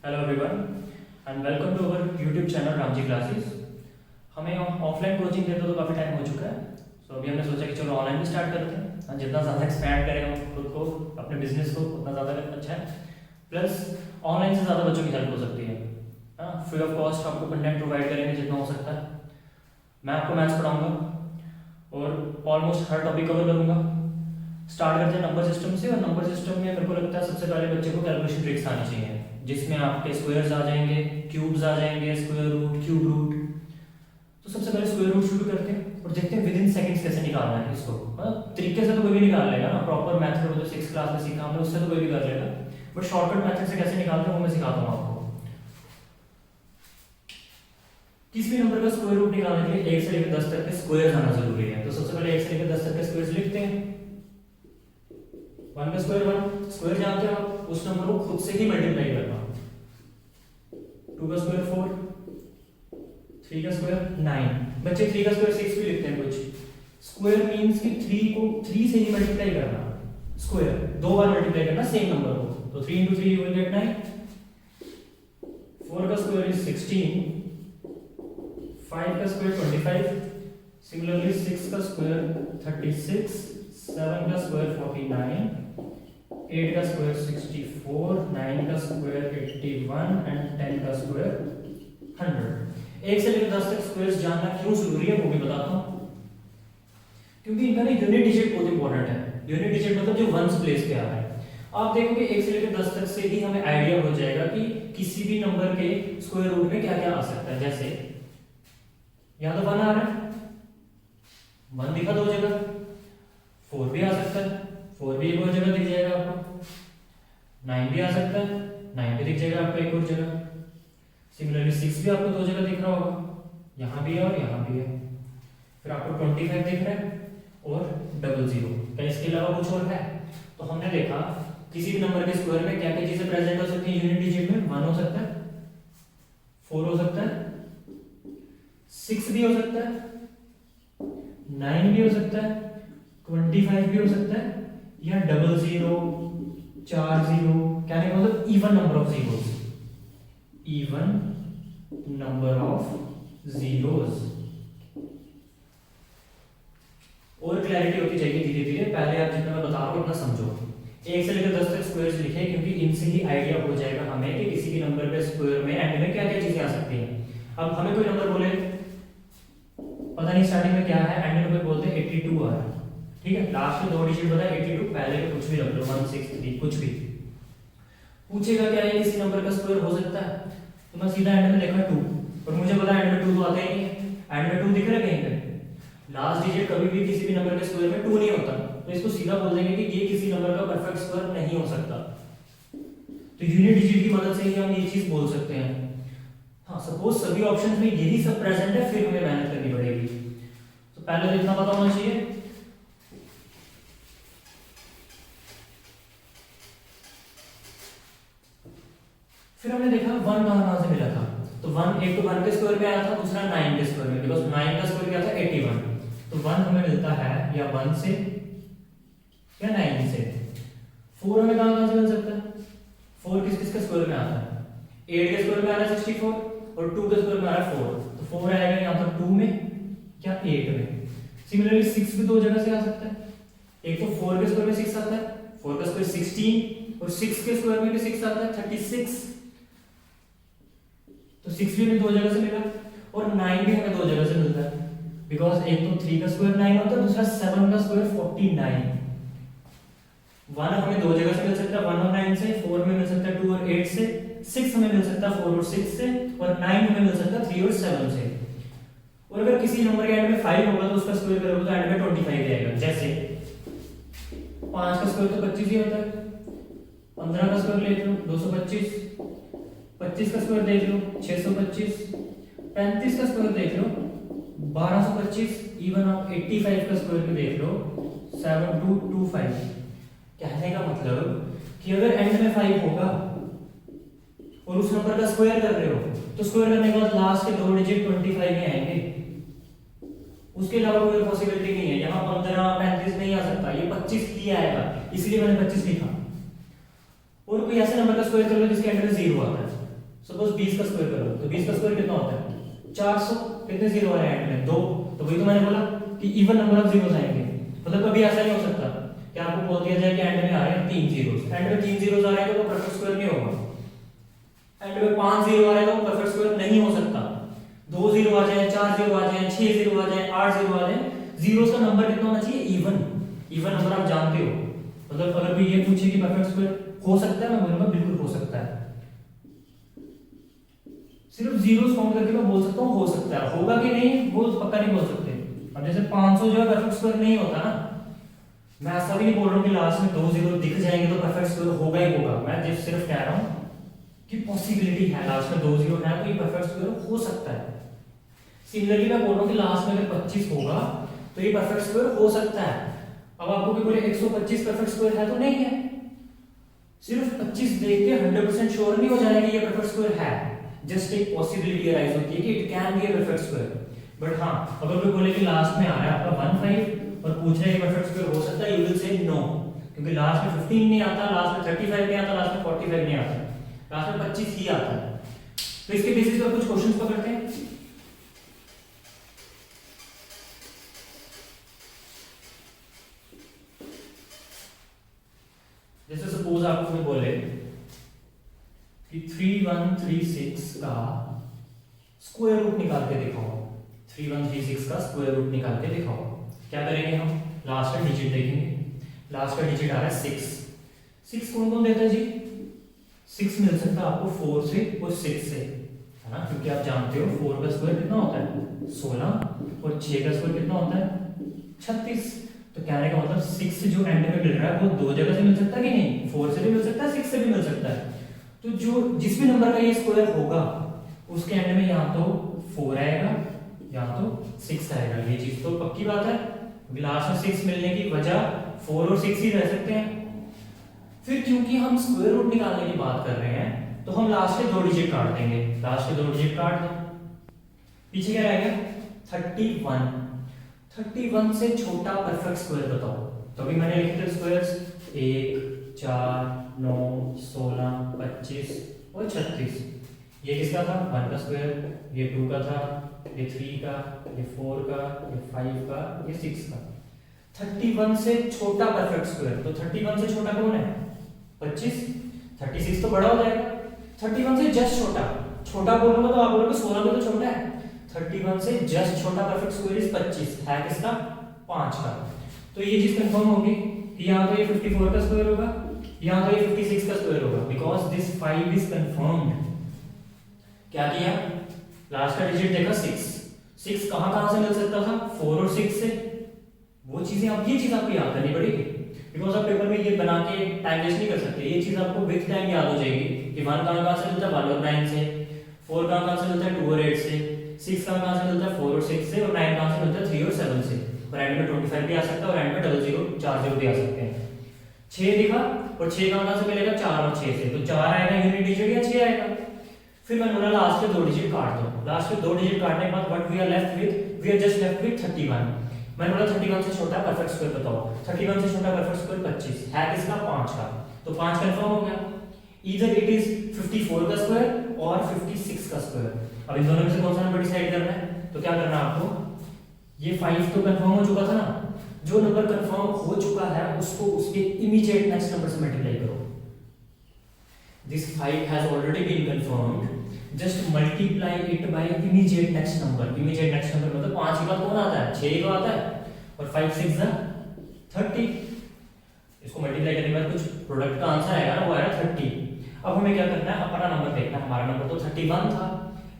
Hello everyone and welcome to our YouTube channel Ramji classes. हमें offline coaching देते तो काफ़ी टाइम हो चुका है, सो अभी हमने सोचा कि चलो ऑनलाइन भी स्टार्ट करते हैं। जितना ज़्यादा एक्सपैंड करें हम खुद को, अपने बिजनेस को, उतना ज़्यादा अच्छा है। प्लस ऑनलाइन से ज़्यादा बच्चों की हेल्प हो सकती है। फ्री ऑफ कॉस्ट आपको कंटेंट प्रोवाइड करेंगे जितना हो सकता है। मैं आपको मैथ्स पढ़ाऊँगा और ऑलमोस्ट हर टॉपिक कवर करूँगा। स्टार्ट करते हैं नंबर सिस्टम से, और नंबर सिस्टम में मेरे को लगता है सबसे पहले बच्चे को कैलकुलेशन ट्रिक्स आनी चाहिए, जिसमें आपके स्क्वायर्स आ जाएंगे, क्यूब्स आ जाएंगे, स्क्वायर रूट, क्यूब रूट। तो सबसे पहले स्क्वायर रूट शुरू करते हैं और देखते हैं विद इन सेकंड्स कैसे निकालना है इसको। तरीके से तो कोई भी निकाल लेगा ना, प्रॉपर मेथड जो 6th क्लास में सीखा हमने उससे तो कोई भी कर लेगा, बट शॉर्टकट मेथड से कैसे निकालते हैं वो मैं सिखाता हूँ आपको। किसी भी नंबर का स्क्वायर रूट निकालने के लिए 1 से लेकर 10 तक के स्क्वायर्स आना जरूरी है। तो सबसे पहले 1 से लेकर 10 तक के स्क्वायर्स लिखते हैं। 1 का स्क्वायर 1, स्क्वायर जानते हो आप, उस नंबर को खुद से ही मल्टीप्लाई करना। 2 का स्क्वायर 4, 3 का स्क्वायर 9। बच्चे 3 का स्क्वायर 6 भी लिखते हैं कुछ। स्क्वायर मींस कि 3 को 3 से ही मल्टीप्लाई करना, स्क्वायर 2 बार मल्टीप्लाई करना सेम नंबर को। तो 3 × 3 यू विल गेट 9। 4 का स्क्वायर इज 16, 5 का स्क्वायर 25, सिमिलरली 6 का स्क्वायर 36, 7 का स्क्वायर 49, 8 का स्क्वायर 64, 9 का स्क्वायर 81 एंड 10 का स्क्वायर 100। 1 से लेकर 10 तक स्क्वायर्स जानना क्यों जरूरी है वो भी बताता हूं, क्योंकि इनका ना यूनिट डिजिट बहुत इंपॉर्टेंट है। यूनिट डिजिट मतलब जो वंस प्लेस पे आ रहा है। आप देखोगे 1 से लेकर 10 तक से ही हमें आइडिया हो जाएगा कि किसी भी नंबर के स्क्वायर रूट में क्या क्या आ सकता है। जैसे यहां तो 1 आ रहा है, 1 दिखा 2 जगह, 4 भी आ सकता है, 4 भी एक और जगह दिख जाएगा आपको, 9 भी आ सकता है, 9 भी दिख जाएगा आपको एक और जगह। सिमिलरली 6 भी आपको 2 जगह दिख रहा होगा, यहाँ भी है और यहाँ भी है। फिर आपको 25 दिख रहा है और 00। क्या इसके अलावा कुछ और है? तो हमने देखा किसी भी नंबर के स्क्वायर में क्या क्या चीजें प्रेजेंट हो सकती है यूनिट डिजिट में। 1 हो सकता है, 4 हो सकता है, 6 भी हो सकता है, 9 भी हो सकता है, 25 भी हो सकता है, या 00, 40। क्या नहीं मतलब even number of zeros, even number of zeros. और क्लैरिटी होती जाएगी धीरे धीरे। पहले आप जितना मैं बता रहा हूं उतना समझो। 1 से लेकर 10 तक स्क्वायर्स लिखे, क्योंकि इनसे ही आइडिया हो जाएगा हमें कि किसी भी नंबर पे स्क्वायर में एंड में क्या क्या चीजें आ सकती हैं। अब हमें कोई नंबर बोले, पता नहीं स्टार्टिंग में क्या है, एंड में कोई बोलते हैं 82 आ रहा है, ठीक है, लास्ट में 2 डिजिट बताया 82, पहले में कुछ भी रख लो 163, कुछ भी। पूछेगा क्या है किसी नंबर का स्क्वायर हो सकता है, तो मैं सीधा एंड में लिखा 2, और मुझे पता एंड में 2 तो आता ही नहीं है। एंड में 2 दिख रहा है कहीं पे? लास्ट डिजिट कभी भी किसी भी नंबर के स्क्वायर में 2 नहीं होता, तो इसको सीधा बोल देंगे कि ये किसी नंबर का परफेक्ट स्क्वायर नहीं हो सकता। तो यूनिट डिजिट की मदद से ही हम ये चीज बोल सकते हैं। हाँ, सपोज सभी ऑप्शंस में यही सब प्रेजेंट है, फिर हमें मेहनत करनी पड़ेगी। तो पहले तो इतना पता होना चाहिए। फिर हमने देखा 1 कहां से मिला था। तो 1 एक तो 1 के स्क्वायर में आया था, दूसरा 9 के स्क्वायर में, बिकॉज़ 9 का स्क्वायर क्या था 81। तो 1 हमें मिलता है या 1 से या 9 से। 4 हमें कहां से मिल सकता है? 4 किस किस के स्क्वायर में आता है? 8 के स्क्वायर में आ रहा है 64, और 2 के स्क्वायर में आ रहा है 4। तो 4 आएगा यहां पर 2 में या 8 में। सिमिलरली 6 भी 2 जगह से आ सकता है। एक तो 4 के स्क्वायर में 6 आता है, 4 का स्क्वायर 16, और 6 के स्क्वायर में भी 6 आता है 36। तो 6 भी हमें 2 जगह से मिला, और 9 भी हमें 2 जगह से मिलता है, बिकॉज एक तो 3 का स्क्वायर 9 होता है, दूसरा 7 का स्क्वायर 49। 1 हमें 2 जगह से मिल सकता है, 1 और 9 से। 4 में मिल सकता है 2 और 8 से। 6 हमें मिल सकता है 4 और 6 से, और 9 हमें मिल सकता है 3 और 7 से। और अगर किसी नंबर के एंड में 5 होगा तो उसका स्क्वायर करोगे तो एंड में 25 आएगा। जैसे 5 का स्क्वायर तो 25 ही होता है, 15 का स्क्वायर ले लो 225, 25 का स्क्वायर देख लो 625, 35 का स्क्वायर देख लो 1225, इवन आप 85 का स्क्वायर भी देख लो 7225। कहने का मतलब कि अगर एंड में 5 होगा और उस नंबर का स्क्वायर कर रहे हो, तो स्क्वायर करने के बाद लास्ट के 2 डिजिट 25 ही आएंगे, उसके अलावा कोई पॉसिबिलिटी नहीं है। यहाँ 15 35 नहीं आ सकता, ये 25 ही आएगा, इसलिए मैंने 25 लिखा। और कोई ऐसे नंबर का स्क्वायर कर लो जिसके एंड में 0 आता है, सपोज 20 का स्क्वायर करो तो 20 का स्क्वायर कितना होता है 400। कितने जीरो आ रहे हैं एंड में 2। तो वही तो मैंने बोला कि इवन नंबर ऑफ जीरोस आएंगे। मतलब कभी ऐसा नहीं हो सकता कि आपको बोल दिया जाए कि एंड में आ रहे हैं 3 जीरोस, एंड में 3 जीरोस आ रहे हैं तो वो परफेक्ट स्क्वायर नहीं होगा। एंड में 5 जीरो आ रहे हैं तो वो परफेक्ट स्क्वायर नहीं हो सकता। 2 जीरो आ जाए, 4 जीरो आ जाए, 6 जीरो आ जाए, 8 जीरो आ जाए, जीरोस का नंबर कितना होना चाहिए इवन। इवन नंबर आप जानते हो। मतलब अगर कोई ये पूछे कि परफेक्ट स्क्वायर हो सकता है, मैं बोलूंगा बिल्कुल हो सकता है। सिर्फ जीरोस काउंट करके मैं बोल सकता हूँ हो सकता है, होगा कि नहीं वो पक्का नहीं बोल सकते। अब जैसे 500 जो है परफेक्ट स्क्वायर नहीं होता ना, मैं ऐसा भी नहीं बोल रहा हूँ कि लास्ट में 2 जीरो दिख जाएंगे तो परफेक्ट स्क्वायर होगा ही होगा। मैं जस्ट सिर्फ कह रहा हूँ कि पॉसिबिलिटी है, लास्ट में 2 जीरो है तो ये परफेक्ट स्क्वायर हो सकता है। सिमिलरली मैं बोल रहा हूँ कि लास्ट में अगर 25 होगा तो ये परफेक्ट स्क्वायर हो सकता है। अब आपको भी बोले 125 परफेक्ट स्क्वायर है तो नहीं है। सिर्फ 25 देख के 100% श्योर नहीं हो जाना कि ये परफेक्ट स्क्वायर है। जस्ट एक पॉसिबिलिटी अराइज होती है कि it can be a perfect square. But हाँ, अगर कोई बोले कि लास्ट में आ रहा है आपका 15 और पूछ रहा है कि परफेक्ट स्क्वायर हो सकता है, यू विल से नो, क्योंकि लास्ट में 15 नहीं आता, लास्ट में 35 नहीं आता, लास्ट में 45 नहीं आता, लास्ट में 25 ही आता है। तो इसके बेसिस पर कुछ क्वेश्चंस पकड़ते हैं। जैसे सपोज आपको मैं बोले कि 3136 का स्क्वायर रूट निकाल के दिखाओ। 3136 का स्क्वायर रूट निकाल के दिखाओ। क्या करेंगे हम? लास्ट का डिजिट देखेंगे। लास्ट का डिजिट आ रहा है 6। 6 कौन कौन देता है जी? 6 मिल सकता है आपको 4 से और 6 से, है ना, क्योंकि आप जानते हो 4 का स्क्वायर कितना होता है 16 और 6 का स्क्वायर कितना होता है 36। तो कहने का मतलब 6 जो एंड में मिल रहा है वो दो जगह से मिल सकता है कि नहीं? 4 से भी मिल सकता है, 6 से भी मिल सकता है। तो जो जिस भी नंबर का ये स्क्वायर होगा उसके एंड में या तो 4 आएगा या तो 6 आएगा। ये चीज तो पक्की बात है। लास्ट में 6 मिलने की वजह 4 और 6 ही रह सकते हैं। फिर क्योंकि हम स्क्वायर रूट निकालने की बात कर रहे हैं तो हम लास्ट के 2 डिजिट काट देंगे। लास्ट के 2 डिजिट काट दो, पीछे क्या रहेगा 31। 31 से छोटा परफेक्ट स्क्वायर बताओ। तो अभी मैंने लिखे थे स्क्वायर्स 1, 4, 9, 16, 25 और 36। ये किसका था? 1 का स्क्वायर, ये 2 का था, ये 3 का, ये 4 का, ये 5 का, ये 6 का। 31 से छोटा परफेक्ट स्क्वायर, तो 31 से छोटा कौन है? 25। 36 तो बड़ा हो जाएगा। 31 से जस्ट छोटा, छोटा बोलूंगा तो आप बोलोगे 16 में तो छोटा है। 31 से जस्ट छोटा परफेक्ट स्क्वायर इज 25 है किसका? 5 का। तो ये चीज कंफर्म होगी कि यहाँ तो ये 54 का स्क्वायर होगा, यहाँ तो ये 56 का स्क्वायर होगा, बिकॉज दिस 5 इज कंफर्म्ड। क्या किया? लास्ट का डिजिट देखा 6। 6 कहां से मिल सकता था? 4 और 6 से। वो चीजें आप, ये चीज आपको याद करनी पड़ेगी, बिकॉज आप पेपर में ये बना के टाइम वेस्ट नहीं कर सकते। ये चीज आपको विद टाइम याद हो जाएगी कि 1 कहां से मिलता है 1 और 9 से, 4 कहां से मिलता है 2 और 8 से, 6 कहां से मिलता है 4 और 6 से, और 9 कहां से मिलता है 3 और 7 से। और एंड में 25 भी आ सकता है और एंड में 00 4 0 भी आ सकते हैं। 6 दिखा और 6 कहां से मिलेगा? 4 और 6 से, तो 4 आएगा यूनिट डिजिट या 6 आएगा। फिर मैंने बोला लास्ट के 2 डिजिट काट दो। लास्ट के 2 डिजिट काटने के बाद what we are left with? We are just left with 31। मैंने बोला 31 से छोटा परफेक्ट स्क्वायर बताओ। 31 से छोटा परफेक्ट स्क्वायर 25 है किसका? 5 का। तो 5 कंफर्म हो गया। ईदर इट इज 54 का स्क्वायर और 56 का स्क्वायर। अब इन दोनों में से कौन सा नंबर डिसाइड करना है? तो क्या करना है आपको? ये 5 तो कंफर्म हो चुका था ना, जो नंबर कंफर्म हो चुका है उसको उसके इमीडिएट नेक्स्ट नंबर से मल्टीप्लाई करो। This 5 has already been confirmed. Just multiply it by immediate next number. Immediate next number मतलब 5 के बाद कौन आता है? 6 तो आता है, और 5 6 जा 30। इसको मल्टीप्लाई करने के बाद कुछ प्रोडक्ट का आंसर आएगा ना, वो आएगा 30। अब हमें क्या करना है? अपना नंबर देखना है। हमारा नंबर तो 31 था।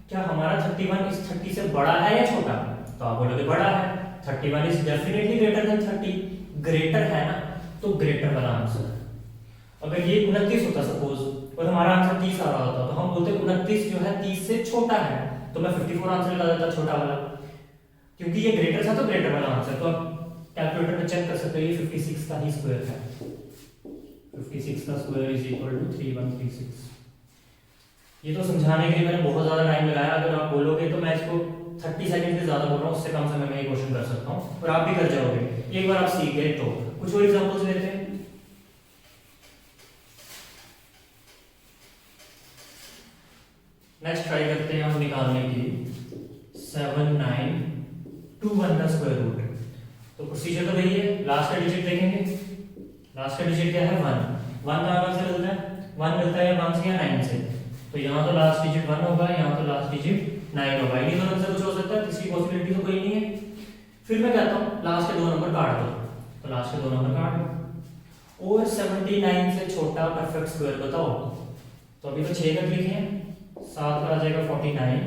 क्या हमारा 31 इस 30 से बड़ा है या छोटा? तो आप बोलोगे बड़ा है। 31 is definitely greater than 30। Greater है ना, तो ग्रेटर वाला आंसर। अगर ये 29 होता सपोज और हमारा आंसर 30 आ रहा होता तो हम बोलते 29 जो है 30 से छोटा है, तो मैं 54 आंसर लगा देता छोटा वाला। क्योंकि ये ग्रेटर था तो ग्रेटर वाला आंसर। तो आप कैलकुलेटर में चेक कर सकते हो, ये 56 का ही स्क्वायर है। 56 का स्क्वायर इज इक्वल टू 3136। ये तो समझाने के लिए मैंने बहुत ज्यादा टाइम लगाया। अगर आप बोलोगे तो मैं इसको 30 सेकंड से ज्यादा बोल रहा हूँ, उससे कम समय में ये क्वेश्चन कर सकता हूँ और आप भी कर जाओगे एक बार आप सीख गए तो। कुछ और एग्जांपल्स लेते हैं। नेक्स्ट ट्राई करते हैं हम निकालने की 7921 का स्क्वायर रूट। तो प्रोसीजर तो वही है, लास्ट का डिजिट देखेंगे। लास्ट का डिजिट क्या है 1 कहाँ से मिलता है, 1 मिलता है 1 से या 9 से। तो यहाँ तो लास्ट डिजिट 1 होगा, यहाँ तो लास्ट डिजिट 9 होगा। इन्हीं दोनों में से कुछ हो सकता है, तीसरी पॉसिबिलिटी तो कोई नहीं है। फिर मैं कहता हूँ लास्ट के 2 नंबर काट दो, तो लास्ट के 2 नंबर काट दो। और 79 से छोटा परफेक्ट स्क्वायर बताओ। तो अभी तो 6 का लिखे हैं, 7 का आ जाएगा 49,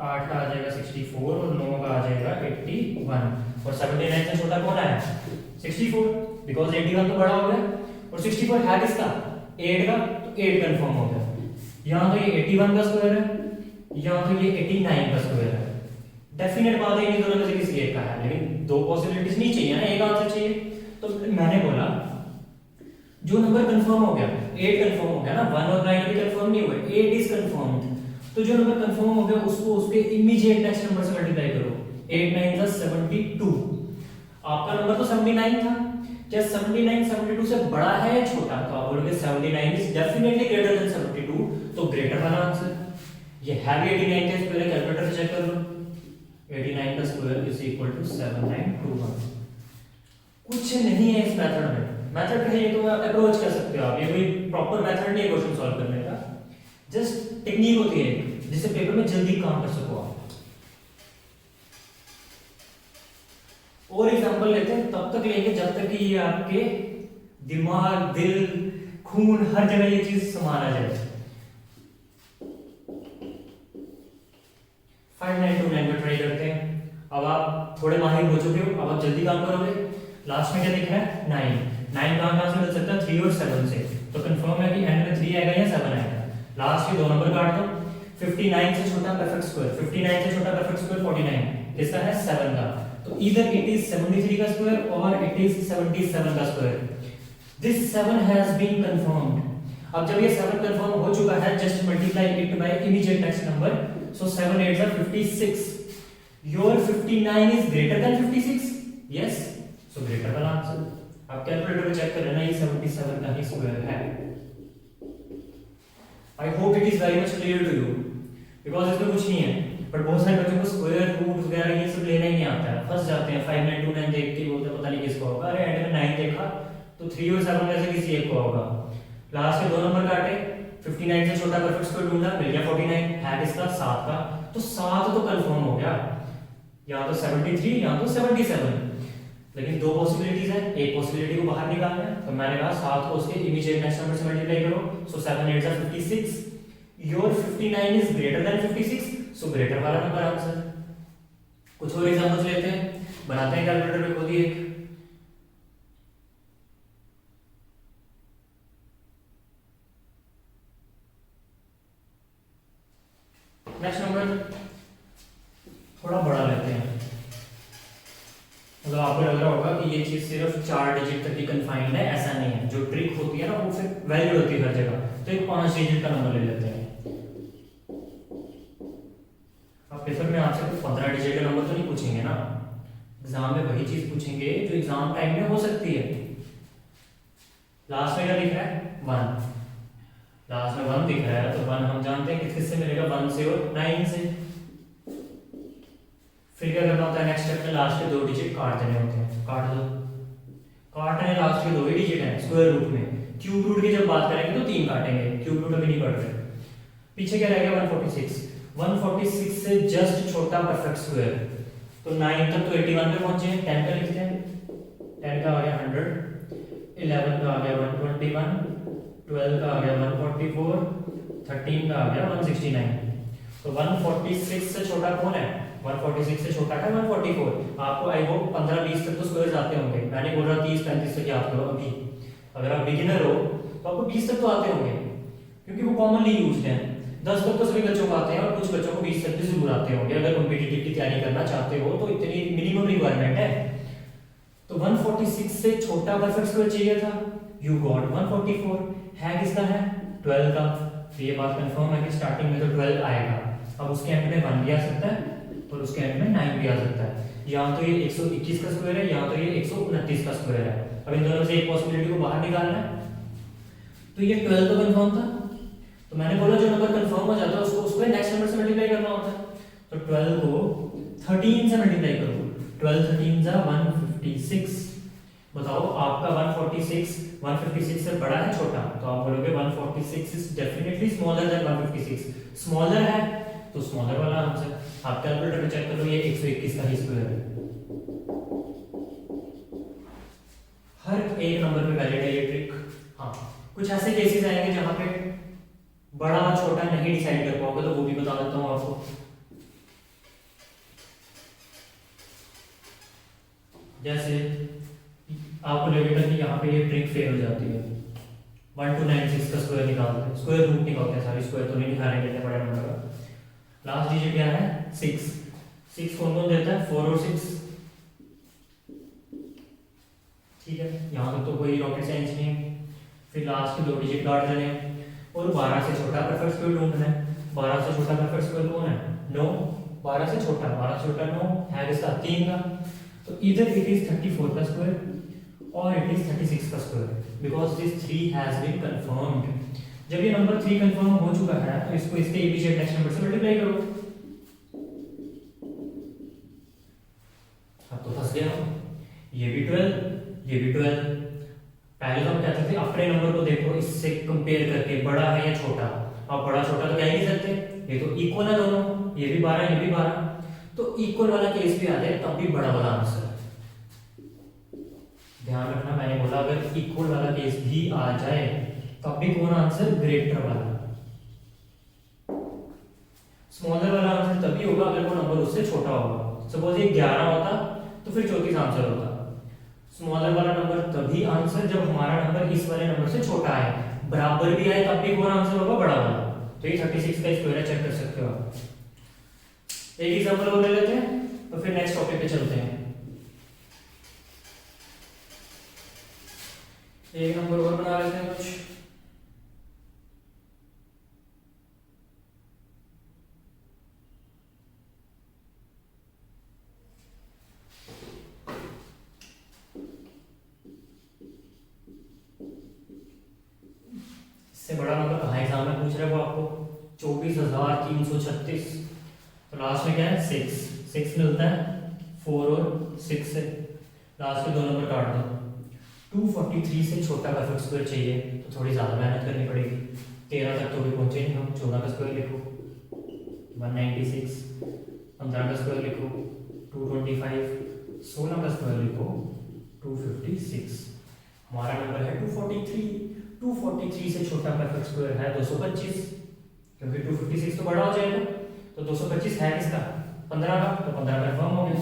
8 का आ जाएगा 64 और 9 का आ जाएगा 81। और 79 से छोटा कौन आया 64, बिकॉज 81 तो बड़ा हो गया और 64 है किसका 8 का, तो 8 कंफर्म हो गया। यहाँ तो ये 81 का स्क्वायर है, यहाँ तो ये 89 का स्क्वायर है। डेफिनेट बात है इन दोनों में से किसी एक का है, लेकिन 2 पॉसिबिलिटीज नहीं चाहिए ना, एक आंसर चाहिए। तो मैंने बोला जो नंबर कंफर्म हो गया 8 कंफर्म हो गया ना, 1 और 9 अभी कंफर्म नहीं हुए, 8 इज कंफर्म्ड। तो जो नंबर कंफर्म हो गया उसको उसके इमीडिएट नेक्स्ट नंबर से मल्टीप्लाई करो। 8 9 = 72। आपका नंबर तो 79 था, क्या 79 72 से बड़ा है या छोटा? तो आप बोलोगे 79 इज डेफिनेटली ग्रेटर देन 72, तो ग्रेटर वाला आंसर। ये है भी 89 का स्क्वायर है, कैलकुलेटर से चेक कर लो। 89 का स्क्वायर इज इक्वल टू 7921। कुछ नहीं है इस मेथड में, मेथड है ये तो अप्रोच कर सकते हो आप, ये कोई प्रॉपर मेथड नहीं है क्वेश्चन सॉल्व करने का, जस्ट टेक्निक होती है जिससे पेपर में जल्दी काम कर सको आप। और एग्जांपल लेते हैं, तब तक लेंगे जब तक कि ये आपके दिमाग दिल खून हर जगह ये चीज समाना जाए। 5929 को ट्राई करते हैं। अब आप थोड़े माहिर हो चुके हो, अब आप जल्दी काम करोगे। लास्ट में क्या दिख रहा है 9 कहां से मिल सकता है 3 और 7 से, तो कंफर्म है कि एंड में 3 आएगा या 7 आएगा। लास्ट के 2 नंबर काट दो। 59 से छोटा परफेक्ट स्क्वायर, 59 से छोटा परफेक्ट स्क्वायर 49 किसका है 7 का, तो इधर इट इज 73 का स्क्वायर और इट इज 77 का square. This 7 has been confirmed. अब जब ये 7 कंफर्म हो चुका है, just multiply it by immediate next number, so 7 8 = 56। Your 59 is greater than 56, yes, so greater वाला आंसर। आप कैलकुलेटर में चेक कर लेना, ये 77 का ही स्क्वायर है। I hope it is very much clear to you, because इसमें कुछ नहीं है, बट बहुत सारे बच्चों को स्क्वायर रूट वगैरह ये सब लेना ही नहीं आता है, फंस जाते हैं। 5929 देख के बोलते पता नहीं किसको होगा, अरे एंड में 9 देखा तो 3 और 7 में से किसी एक को होगा। लास्ट के 2 नंबर काटे, 59 से छोटा परफेक्ट स्क्वायर ढूंढा, मिल गया 49, है किसका 7 का, तो 7 तो कंफर्म हो गया, या तो 73 या तो 77। लेकिन 2 पॉसिबिलिटीज है, एक पॉसिबिलिटी को बाहर निकालना है, तो मैंने कहा 7 को उसके इमीडिएट नेक्स्ट नंबर से मल्टीप्लाई करो, सो 7 8 = 56। Your 59 is greater than 56, so greater वाला नंबर आंसर। कुछ और एग्जांपल्स लेते हैं, बनाते हैं कैलकुलेटर में खुद ही एक। नेक्स्ट नंबर थोड़ा बड़ा लेते हैं, मतलब आपको लग रहा होगा कि ये चीज सिर्फ 4 डिजिट तक ही कन्फाइंड है, ऐसा नहीं है। जो ट्रिक होती है ना वो फिर वैलिड होती है हर जगह, तो एक 5 डिजिट का नंबर ले लेते हैं। अब पेपर में आपसे 15 डिजिट का नंबर तो नहीं पूछेंगे ना, एग्जाम में वही चीज पूछेंगे जो एग्जाम टाइम में हो सकती है। लास्ट में क्या दिख रहा है 1, लास्ट में 1 दिख रहा है, तो 1 हम जानते हैं किस से मिलेगा 1 से और 9 से। फिर क्या करना होता है नेक्स्ट स्टेप में, लास्ट के 2 डिजिट काट देने होते हैं, काट दो। काटने लास्ट के 2 ही डिजिट हैं स्क्वायर रूट में, क्यूब रूट की जब बात करेंगे तो 3 काटेंगे, क्यूब रूट अभी नहीं पढ़ रहे। पीछे क्या रहेगा 146 से जस्ट छोटा परफेक्ट स्क्वायर, तो 9 तक तो 81 पे पहुंचे हैं, 10 का लिखते हैं, 10 का आ गया 100, 11 का आ गया 121, 12 का आ गया 144, 13 का आ गया 169। तो 146 से छोटा कौन है 146 से छोटा है 144। आपको आई होप 15-20 तक तो स्क्वायर्स आते होंगे, मैंने बोल रहा 30-35 तक याद करो अभी। अगर आप बिगिनर हो तो आपको 20 तक तो आते होंगे, क्योंकि वो कॉमनली यूज्ड हैं। 10 तक तो सभी बच्चों को आते हैं और कुछ बच्चों को 20 तक भी जरूर आते होंगे। अगर कॉम्पिटिटिव की तैयारी करना चाहते हो तो इतनी मिनिमम रिक्वायरमेंट है। तो 146 से छोटा परफेक्ट स्क्वायर चाहिए था, यू गॉट 144, है किसका है 12 का। तो ये बात कंफर्म है कि स्टार्टिंग में तो 12 आएगा, अब उसके एंड में 1 भी आ सकता है और उसके एंड में 9 भी आ सकता है। यहाँ तो ये 121 का स्क्वायर है, यहाँ तो ये 129 का स्क्वायर है। अब इन दोनों से एक पॉसिबिलिटी को बाहर निकालना है, तो ये 12 तो कंफर्म था, तो मैंने बोला जो नंबर कंफर्म हो जाता है उसको उसको नेक्स्ट 13 से मल्टीप्लाई करो, 12 13 जा 156। बताओ आपका 156 से बड़ा है छोटा? तो आप बोलोगे 146 is definitely smaller than 156। Smaller है तो स्मॉलर वाला आंसर। आप कैलकुलेटर में चेक करो, ये 121 का ही स्क्वायर है। हर एक नंबर पे वैलिड है ये ट्रिक। हाँ, कुछ ऐसे केसेस आएंगे जहां पे बड़ा छोटा नहीं डिसाइड कर पाओगे, तो वो भी बता देता हूं आपको। जैसे आपको लगेगा कि यहाँ पे ये ट्रिक फेल हो जाती है, 1296 का स्क्वायर निकालते हैं, स्क्वायर रूट निकालते हैं, सारी स्क्वायर तो नहीं निकालेंगे इतने बड़े नंबर का। लास्ट डिजिट क्या है? 6 कौन कौन देता है? 4 और 6। ठीक है, यहाँ तक तो कोई रॉकेट साइंस नहीं है। फिर लास्ट के 2 डिजिट काट देने और 12 से छोटा परफेक्ट स्क्वायर ढूंढना है। 12 से छोटा परफेक्ट स्क्वायर कौन है? 9। 12 से छोटा 9 है किसका? 3 का। तो इधर इट इज 34 का स्क्वायर और इट इज 36 का square, because this 3 has been confirmed. जब ये नंबर 3 कंफर्म हो चुका है तो इसको इसके इमीडिएट नेक्स्ट नंबर से मल्टीप्लाई करो। अब तो फंस गया, ये भी 12, ये भी 12। पहले तो हम कहते थे अपने नंबर को देखो इससे कंपेयर करके, बड़ा है या छोटा। अब बड़ा छोटा तो कह ही नहीं सकते, ये तो इक्वल है दोनों, ये भी 12 ये भी 12। तो इक्वल वाला केस भी आ जाए तब भी बड़ा वाला आंसर। ध्यान रखना, मैंने बोला अगर इक्वल वाला केस भी आ जाए तब भी कौन आंसर? ग्रेटर वाला। स्मॉलर वाला आंसर तभी होगा अगर वो नंबर उससे छोटा होगा। सपोज ये 11 होता तो फिर 34 आंसर होता। स्मॉलर वाला नंबर तभी आंसर जब हमारा नंबर इस वाले नंबर से छोटा है, बराबर भी आए तब भी कौन आंसर होगा? बड़ा वाला। तो ये 36 का स्क्वायर है, चेक कर सकते हो आप। एक एग्जांपल और ले लेते हैं और फिर नेक्स्ट टॉपिक पे चलते हैं। एक नंबर और बना लेते हैं कुछ। इससे बड़ा नंबर कहाँ एग्जाम में पूछ रहे हो आपको? 24,336। तो लास्ट में क्या है? 6 मिलता है 4 और 6 से। लास्ट के 2 नंबर काट दो। 243 से छोटा परफेक्ट स्क्वायर चाहिए तो थोड़ी ज़्यादा मेहनत करनी पड़ेगी। 13 तक तो भी पहुंचे नहीं हम। 14 का स्क्वायर लिखो 196, 15 का स्क्वायर लिखो 225, 16 का स्क्वायर लिखो 256। हमारा नंबर है 243। 243 से छोटा परफेक्ट स्क्वायर है 225, क्योंकि 256 तो बड़ा हो जाएगा। तो 225 है किसका? 15 का। तो 15 कंफर्म हो गया।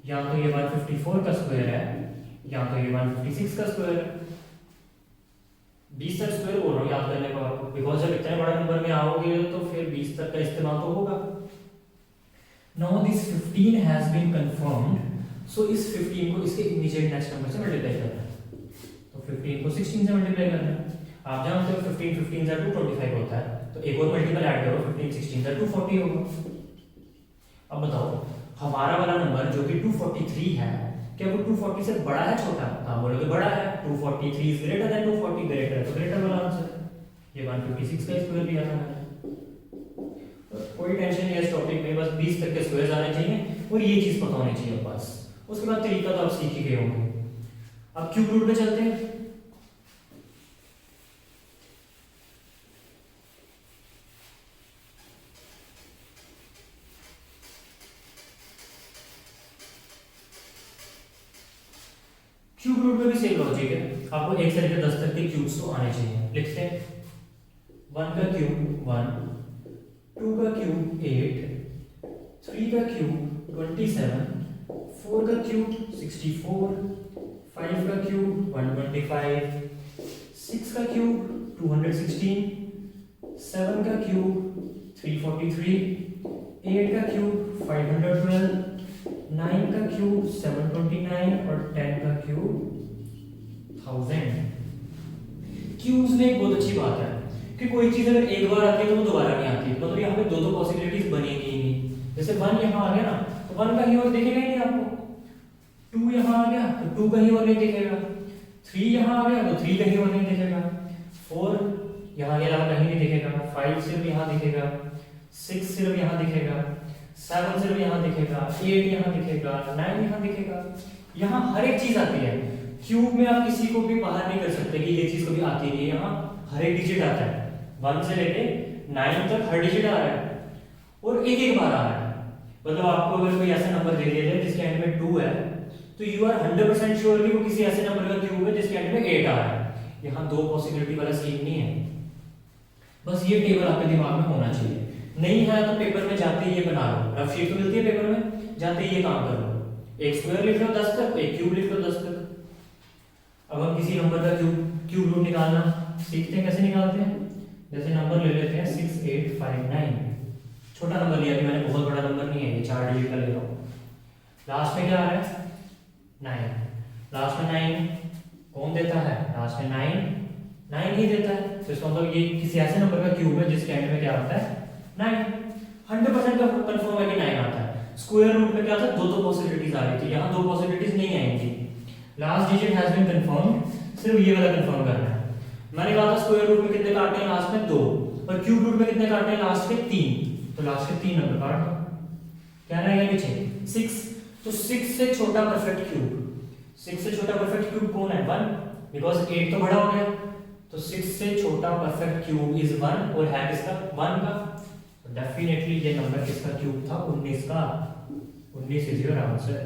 या तो ये 154 का स्क्वायर है या तो ये 156 का स्क्वायर है। 20 तक स्क्वायर बोल रहा हूँ याद करने को आपको, बिकॉज जब इतने बड़े नंबर में आओगे तो फिर 20 तक का इस्तेमाल तो होगा। Now this 15 has been confirmed, so इस 15 को इसके इमीडिएट नेक्स्ट नंबर से मल्टीप्लाई करना है। तो 15 को 16 से मल्टीप्लाई करना है। आप जानते हो 15 से 225 होता है, तो एक और मल्टीपल ऐड करो, 15 16 से 240 होगा। अब बताओ हमारा वाला नंबर जो कि 243 है, क्या वो 240 से बड़ा है छोटा? हाँ बोलोगे बड़ा है। 243 इज ग्रेटर देन 240, ग्रेटर है तो ग्रेटर वाला आंसर। ये 156 का स्क्वायर भी आता है। तो कोई टेंशन नहीं है इस टॉपिक में, बस 20 तक के स्क्वायर्स आने चाहिए और ये चीज पता होनी चाहिए बस। उसके बाद तरीका तो आप सीख ही गए होंगे। अब क्यूब रूट पे चलते हैं। क्यूब रूट में भी सेम लॉजिक है, आपको 1 से लेकर 10 तक के क्यूब्स तो आने चाहिए। लिखते हैं 1 का क्यूब 1, 2 का क्यूब 8, 3 का क्यूब 27, 4 का क्यूब 64, 5 का क्यूब 125, 6 का क्यूब 216, 7 का क्यूब 343, 8 का क्यूब 512, 9 का क्यूब 729 और 10 का क्यूब 1000। क्यूब्स में एक बहुत अच्छी बात है कि कोई चीज अगर एक बार आती है तो वो दोबारा नहीं आती, मतलब यहाँ पे दो पॉसिबिलिटीज बनेगी ही नहीं। जैसे 1 यहाँ आ गया ना तो 1 कहीं और दिखेगा ही नहीं आपको। 2 यहाँ आ गया तो 2 कहीं और नहीं दिखेगा। 3 यहाँ आ गया तो 3 कहीं और नहीं दिखेगा। 4 यहाँ के अलावा कहीं नहीं दिखेगा। 5 सिर्फ यहाँ दिखेगा। 6 सिर्फ यहाँ दिखेगा। 7 0 यहाँ दिखेगा, 8 यहाँ दिखेगा, 9 यहाँ दिखेगा। यहाँ हर एक चीज आती है। क्यूब में आप किसी को भी बाहर नहीं कर सकते कि ये चीज कभी आती नहीं है। यहाँ हर एक डिजिट आता है, 1 से लेके 9 तक हर डिजिट आ रहा है और एक एक बार आ रहा है। मतलब आपको अगर कोई ऐसा नंबर दे दिया जाए जिसके एंड में 2 है, तो यू आर 100% श्योर कि वो किसी ऐसे नंबर का क्यूब है जिसके एंड में 8 आ रहा है। यहाँ दो पॉसिबिलिटी वाला सीन नहीं है। बस ये टेबल आपके दिमाग में होना चाहिए। नहीं है तो पेपर में जाते ही ये बना लो, रफ शीट तो मिलती है पेपर में, जाते ही ये काम कर लो। एक स्क्वायर लिख लो 10 तक, एक क्यूब लिख लो 10 तक। अब हम किसी नंबर का क्यूब रूट निकालना सीखते हैं। कैसे निकालते हैं? जैसे नंबर ले लेते हैं 6859। छोटा नंबर लिया कि मैंने, बहुत बड़ा नंबर नहीं है, ये 4 डिजिट का ले रहा हूँ। लास्ट में क्या आ रहा है? 9। लास्ट में 9 कौन देता है? लास्ट में 9 ही देता है। तो इसका मतलब ये किसी ऐसे नंबर का क्यूब है जिसके एंड में क्या आता है? 9। 100% का कंफर्म है कि 9 आता है। स्क्वायर रूट में क्या था? दो पॉसिबिलिटीज आ रही थी, यहाँ दो पॉसिबिलिटीज नहीं आएंगी। Last digit has been confirmed, सिर्फ ये वाला कंफर्म करना है। मैंने कहा था स्क्वायर रूट में कितने काटने हैं? लास्ट में 2। और क्यूब रूट में कितने काटने हैं? लास्ट के 3। तो लास्ट के 3 नंबर काट दो। क्या रहेगा पीछे? 6। तो 6 से छोटा परफेक्ट क्यूब, 6 से छोटा परफेक्ट क्यूब कौन है? 1, बिकॉज 8 तो बड़ा हो गया। तो 6 से छोटा परफेक्ट क्यूब इज 1 और है किसका? 1 का। तो डेफिनेटली ये नंबर किसका क्यूब था? 19 का। 19 is your answer.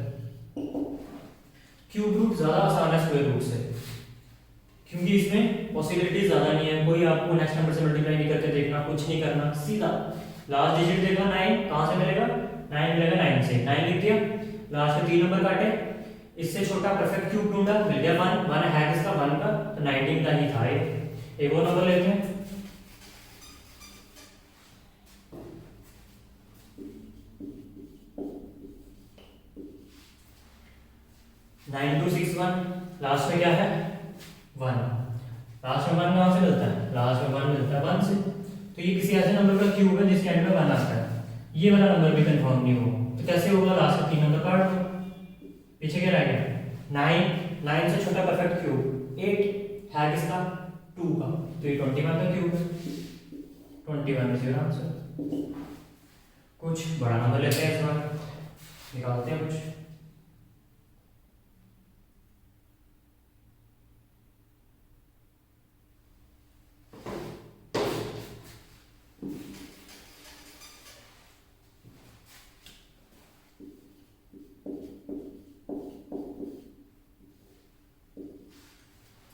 Cube root ज्यादा आसान है स्क्वायर रूट से, क्योंकि इसमें पॉसिबिलिटी ज्यादा नहीं है। कोई आपको नेक्स्ट नंबर से मल्टीप्लाई नहीं करके देखना, कुछ नहीं करना, सीधा लास्ट डिजिट देखा 9, कहां से मिलेगा? 9 मिलेगा 9 से। 9 लिख दिया, लास्ट के 3 नंबर काटे, इससे छोटा परफेक्ट क्यूब ढूंढा, मिल गया 1 है किसका? 1 का। तो 19 का ही था ये। एक और नंबर लेते हैं, 9261। लास्ट में क्या है? 1। लास्ट में 1 कहां से मिलता है? लास्ट में 1 मिलता है 1 से। तो ये किसी ऐसे नंबर का क्यूब है जिसके एंड में 1 आता है। ये वाला नंबर भी कंफर्म नहीं हो, तो कैसे होगा? लास्ट के 3 नंबर काट दो, पीछे क्या रह गया? 9 से छोटा परफेक्ट क्यूब 8 है किसका? 2 का। तो ये 21 का क्यूब है। 21 इज योर आंसर। कुछ बड़ा नंबर लेते हैं इस बार, निकालते हैं कुछ।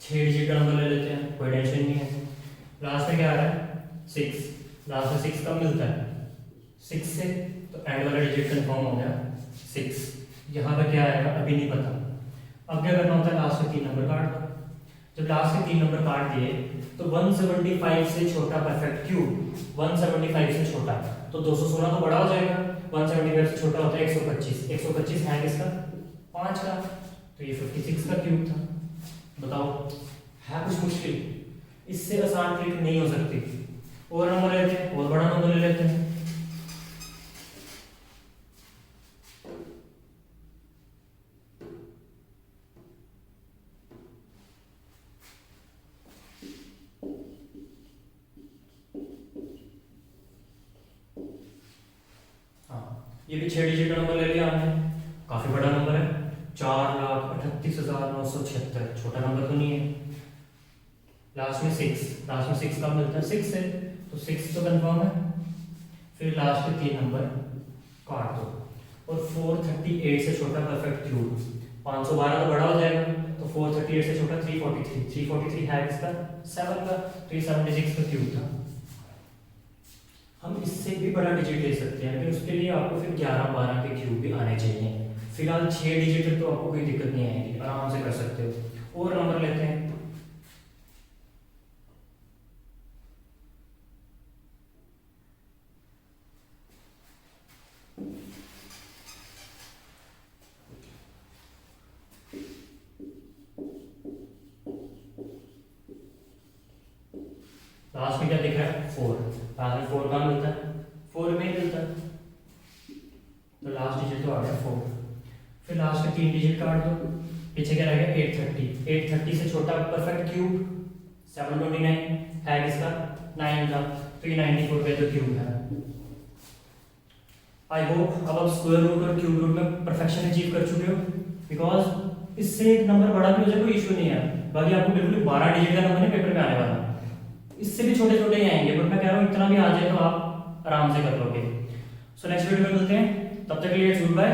छह डिजिट का नंबर ले लेते हैं, कोई टेंशन नहीं है। लास्ट में क्या आ रहा है? 6। लास्ट में 6 कब मिलता है? 6 से। तो एंड वाला डिजिट कंफर्म हो गया 6। यहाँ पे क्या आएगा अभी नहीं पता। अब क्या करना होता है? लास्ट के 3 नंबर काट दो। जब लास्ट के 3 नंबर काट दिए तो 175 से छोटा परफेक्ट क्यूब, 175 से छोटा, तो 216 तो बड़ा हो जाएगा। 175 से छोटा होता है 125। 125 है किसका? 5 का। तो ये 56 का क्यूब था। बताओ, है कुछ मुश्किल? इससे आसान ट्रिक नहीं हो सकती। और नंबर लेते हैं, और बड़ा नंबर ले लेते हैं। ये भी 6 डिजिट का नंबर ले लिया हमने, काफी बड़ा नंबर है। 4,38,976। छोटा नंबर तो नहीं है। लास्ट में 6, लास्ट में 6 कब मिलता है? 6 से। तो 6 तो कंफर्म है। फिर लास्ट के 3 नंबर काट दो। और 438 से छोटा परफेक्ट क्यूब, 512 तो बड़ा हो जाएगा। तो 438 से छोटा 343। 343 है इसका 7 का। तो ये 76 का क्यूब था। हम इससे भी बड़ा डिजिट ले सकते हैं, लेकिन उसके लिए आपको फिर 11-12 के क्यूब भी आने चाहिए। फिलहाल 6 डिजिट तो आपको कोई दिक्कत नहीं आएगी, आराम से कर सकते हो। और नंबर लेते हैं, लास्ट में क्या दिख रहा है? 4। लास्ट में 4 कहाँ मिलता है? 4 में ही मिलता है। तो लास्ट डिजिट तो आ गया 4। फिर लास्ट के 3 डिजिट काट दो, पीछे क्या रह गया? 830। 830 से छोटा परफेक्ट क्यूब 729 है किसका? 9 का। तो ये 94 का जो क्यूब है। आई होप अब आप स्क्वायर रूट और क्यूब रूट में परफेक्शन अचीव कर चुके हो, बिकॉज इससे एक नंबर बड़ा भी हो जाए कोई इशू नहीं है। बाकी आपको बिल्कुल 12 डिजिट का नंबर नहीं पेपर में आने वाला, इससे भी छोटे छोटे ही आएंगे, बट मैं कह रहा हूँ इतना भी आ जाए तो आप आराम से कर लोगे। सो नेक्स्ट वीडियो में मिलते हैं, तब तक के लिए गुड बाय।